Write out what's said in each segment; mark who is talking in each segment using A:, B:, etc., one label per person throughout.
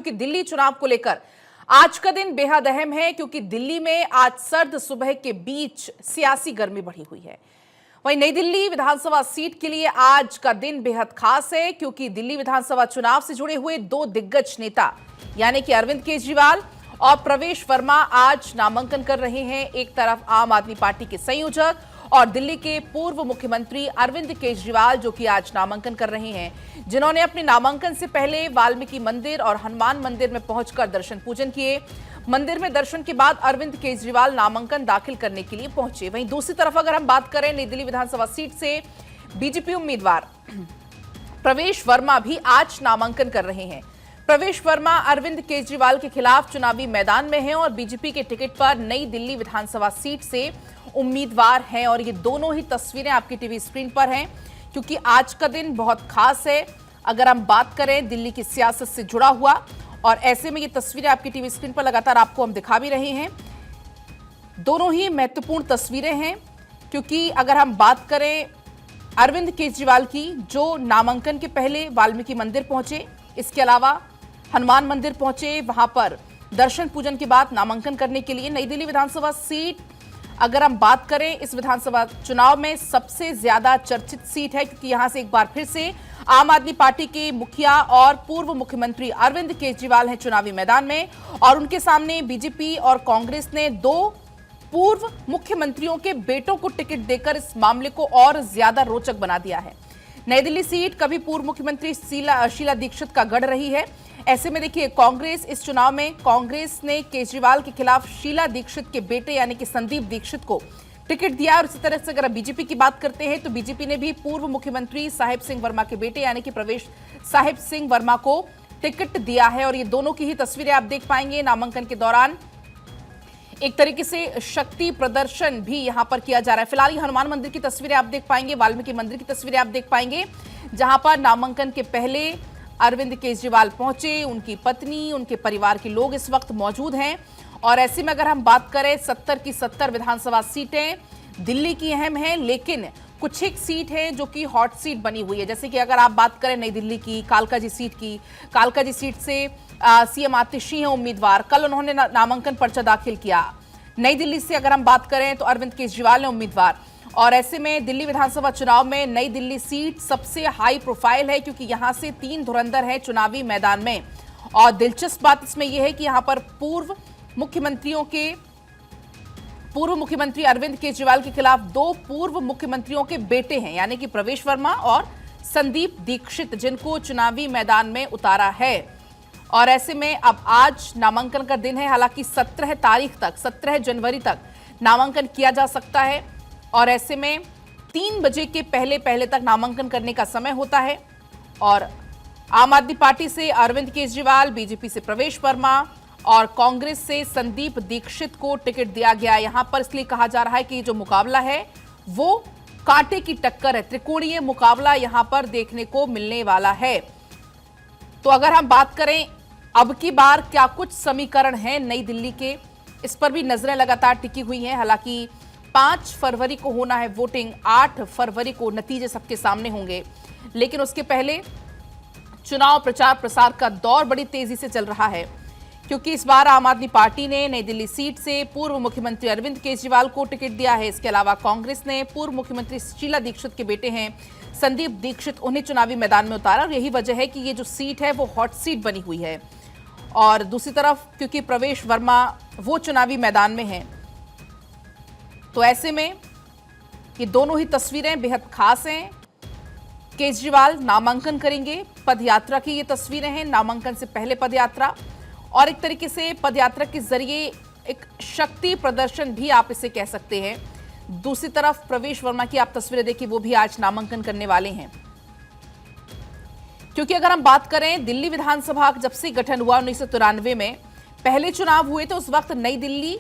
A: क्योंकि दिल्ली चुनाव को लेकर आज का दिन बेहद अहम है, क्योंकि दिल्ली में आज सर्द सुबह के बीच सियासी गर्मी बढ़ी हुई है। वहीं नई दिल्ली विधानसभा सीट के लिए आज का दिन बेहद खास है, क्योंकि दिल्ली विधानसभा चुनाव से जुड़े हुए दो दिग्गज नेता यानी कि अरविंद केजरीवाल और प्रवेश वर्मा आज नामांकन कर रहे हैं। एक तरफ आम आदमी पार्टी के संयोजक और दिल्ली के पूर्व मुख्यमंत्री अरविंद केजरीवाल, जो कि आज नामांकन कर रहे हैं, जिन्होंने अपने नामांकन से पहले वाल्मीकि मंदिर और हनुमान मंदिर में पहुंचकर दर्शन पूजन किए। मंदिर में दर्शन के बाद अरविंद केजरीवाल नामांकन दाखिल करने के लिए पहुंचे। वहीं दूसरी तरफ अगर हम बात करें नई दिल्ली विधानसभा सीट से बीजेपी उम्मीदवार प्रवेश वर्मा भी आज नामांकन कर रहे हैं। प्रवेश वर्मा अरविंद केजरीवाल के खिलाफ चुनावी मैदान में हैं और बीजेपी के टिकट पर नई दिल्ली विधानसभा सीट से उम्मीदवार हैं। और ये दोनों ही तस्वीरें आपकी टीवी स्क्रीन पर हैं, क्योंकि आज का दिन बहुत खास है अगर हम बात करें दिल्ली की सियासत से जुड़ा हुआ। और ऐसे में ये तस्वीरें आपकी टीवी स्क्रीन पर लगातार आपको हम दिखा भी रहे हैं। दोनों ही महत्वपूर्ण तस्वीरें हैं, क्योंकि अगर हम बात करें अरविंद केजरीवाल की, जो नामांकन के पहले वाल्मीकि मंदिर पहुंचे, इसके अलावा हनुमान मंदिर पहुंचे, वहां पर दर्शन पूजन के बाद नामांकन करने के लिए। नई दिल्ली विधानसभा सीट अगर हम बात करें इस विधानसभा चुनाव में सबसे ज्यादा चर्चित सीट है, क्योंकि यहां से एक बार फिर से आम आदमी पार्टी के मुखिया और पूर्व मुख्यमंत्री अरविंद केजरीवाल हैं चुनावी मैदान में, और उनके सामने बीजेपी और कांग्रेस ने दो पूर्व मुख्यमंत्रियों के बेटों को टिकट देकर इस मामले को और ज्यादा रोचक बना दिया है। नई दिल्ली सीट कभी पूर्व मुख्यमंत्री शीला दीक्षित का गढ़ रही है। ऐसे में देखिए, कांग्रेस इस चुनाव में कांग्रेस ने केजरीवाल के खिलाफ शीला दीक्षित के बेटे यानी कि संदीप दीक्षित को टिकट दिया। और इसी तरह से अगर बीजेपी की बात करते हैं तो बीजेपी ने भी पूर्व मुख्यमंत्री साहिब सिंह वर्मा के बेटे यानी कि प्रवेश साहिब सिंह वर्मा को टिकट दिया है। और ये दोनों की ही तस्वीरें आप देख पाएंगे। नामांकन के दौरान एक तरीके से शक्ति प्रदर्शन भी यहां पर किया जा रहा है। फिलहाल हनुमान मंदिर की तस्वीरें आप देख पाएंगे, वाल्मीकि मंदिर की तस्वीरें आप देख पाएंगे, जहां पर नामांकन के पहले अरविंद केजरीवाल पहुंचे, उनकी पत्नी, उनके परिवार के लोग इस वक्त मौजूद हैं। और ऐसे में अगर हम बात करें 70 की 70 विधानसभा सीटें दिल्ली की अहम हैं, लेकिन कुछ एक सीट है जो कि हॉट सीट बनी हुई है। जैसे कि अगर आप बात करें नई दिल्ली की कालकाजी सीट की, कालकाजी सीट से सीएम आतिशी हैं उम्मीदवार, कल उन्होंने नामांकन पर्चा दाखिल किया। नई दिल्ली से अगर हम बात करें तो अरविंद केजरीवाल ने उम्मीदवार। और ऐसे में दिल्ली विधानसभा चुनाव में नई दिल्ली सीट सबसे हाई प्रोफाइल है, क्योंकि यहां से 3 धुरंधर हैं चुनावी मैदान में। और दिलचस्प बात इसमें यह है कि यहां पर पूर्व मुख्यमंत्री अरविंद केजरीवाल के खिलाफ 2 पूर्व मुख्यमंत्रियों के बेटे हैं, यानी कि प्रवेश वर्मा और संदीप दीक्षित, जिनको चुनावी मैदान में उतारा है। और ऐसे में अब आज नामांकन का दिन है। हालांकि 17 जनवरी तक नामांकन किया जा सकता है। और ऐसे में 3 बजे के पहले तक नामांकन करने का समय होता है। और आम आदमी पार्टी से अरविंद केजरीवाल, बीजेपी से प्रवेश वर्मा और कांग्रेस से संदीप दीक्षित को टिकट दिया गया। यहां पर इसलिए कहा जा रहा है कि जो मुकाबला है वो कांटे की टक्कर है, त्रिकोणीय मुकाबला यहां पर देखने को मिलने वाला है। तो अगर हम बात करें अब की बार क्या कुछ समीकरण हैं नई दिल्ली के, इस पर भी नजरें लगातार टिकी हुई हैं। हालांकि 5 फरवरी को होना है वोटिंग, 8 फरवरी को नतीजे सबके सामने होंगे, लेकिन उसके पहले चुनाव प्रचार प्रसार का दौर बड़ी तेजी से चल रहा है, क्योंकि इस बार आम आदमी पार्टी ने नई दिल्ली सीट से पूर्व मुख्यमंत्री अरविंद केजरीवाल को टिकट दिया है। इसके अलावा कांग्रेस ने पूर्व मुख्यमंत्री शीला दीक्षित के बेटे हैं संदीप दीक्षित, उन्हें चुनावी मैदान में उतारा। और यही वजह है कि ये जो सीट है वो हॉट सीट बनी हुई है। और दूसरी तरफ क्योंकि प्रवेश वर्मा वो चुनावी मैदान में हैं, तो ऐसे में ये दोनों ही तस्वीरें बेहद खास हैं। केजरीवाल नामांकन करेंगे, पदयात्रा की ये तस्वीरें हैं, नामांकन से पहले पदयात्रा, और एक तरीके से पदयात्रा के जरिए एक शक्ति प्रदर्शन भी आप इसे कह सकते हैं। दूसरी तरफ प्रवेश वर्मा की आप तस्वीरें देखिए, वो भी आज नामांकन करने वाले हैं। क्योंकि अगर हम बात करें दिल्ली विधानसभा जब से गठन हुआ 1993 में, पहले चुनाव हुए तो उस वक्त नई दिल्ली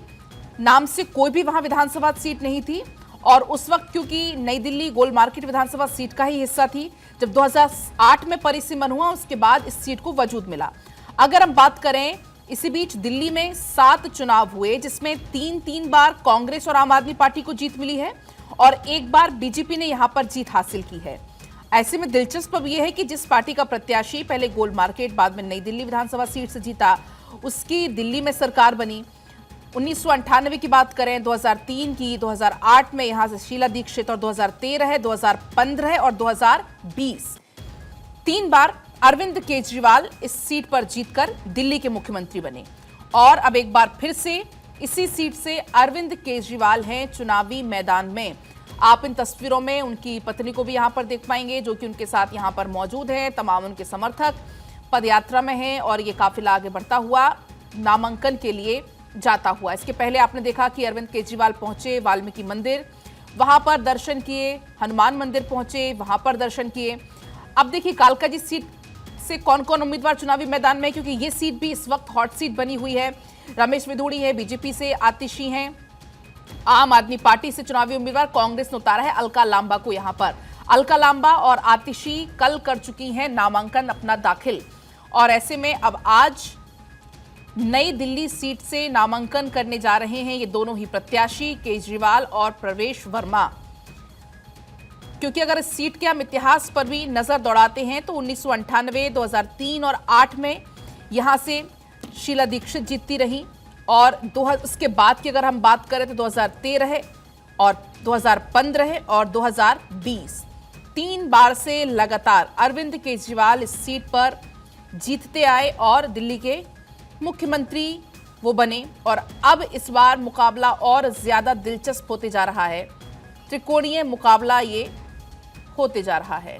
A: नाम से कोई भी वहां विधानसभा सीट नहीं थी। और उस वक्त क्योंकि नई दिल्ली गोल मार्केट विधानसभा सीट का ही हिस्सा थी, जब 2008 में परिसीमन हुआ उसके बाद इस सीट को वजूद मिला। अगर हम बात करें इसी बीच दिल्ली में 7 चुनाव हुए, जिसमें 3 बार कांग्रेस और आम आदमी पार्टी को जीत मिली है और 1 बार बीजेपी ने यहां पर जीत हासिल की है। ऐसे में दिलचस्प अब यह है कि जिस पार्टी का प्रत्याशी पहले गोल मार्केट बाद में नई दिल्ली विधानसभा सीट से जीता, उसकी दिल्ली में सरकार बनी। 1998 की बात करें, 2003 की, 2008 में यहां से शीला दीक्षित, और 2013 है, 2015 और 2020 तीन बार अरविंद केजरीवाल इस सीट पर जीतकर दिल्ली के मुख्यमंत्री बने। और अब एक बार फिर से इसी सीट से अरविंद केजरीवाल हैं चुनावी मैदान में। आप इन तस्वीरों में उनकी पत्नी को भी यहां पर देख पाएंगे, जो कि उनके साथ यहां पर मौजूद है। तमाम उनके समर्थक पदयात्रा में हैं और ये काफिला आगे बढ़ता हुआ नामांकन के लिए जाता हुआ। इसके पहले आपने देखा कि अरविंद केजरीवाल पहुंचे वाल्मीकि मंदिर, वहां पर दर्शन किए, हनुमान मंदिर पहुंचे, वहां पर दर्शन किए। अब देखिए कालकाजी सीट से कौन कौन उम्मीदवार चुनावी मैदान में, क्योंकि ये सीट भी इस वक्त हॉट सीट बनी हुई है। रमेश विधूड़ी है बीजेपी से, आतिशी हैं आम आदमी पार्टी से चुनावी उम्मीदवार, कांग्रेस ने उतारा है अलका लांबा को। यहां पर अलका लांबा और आतिशी कल कर चुकी हैं नामांकन अपना दाखिल, और ऐसे में अब आज नई दिल्ली सीट से नामांकन करने जा रहे हैं ये दोनों ही प्रत्याशी, केजरीवाल और प्रवेश वर्मा। क्योंकि अगर इस सीट के हम इतिहास पर भी नजर दौड़ाते हैं तो 1998, 2003 और 2008 में यहां से शीला दीक्षित जीतती रही, और उसके बाद की अगर हम बात करें तो 2013 और 2015 और 2020 तीन बार से लगातार अरविंद केजरीवाल इस सीट पर जीतते आए और दिल्ली के मुख्यमंत्री वो बने। और अब इस बार मुकाबला और ज्यादा दिलचस्प होते जा रहा है, त्रिकोणीय मुकाबला ये होते जा रहा है।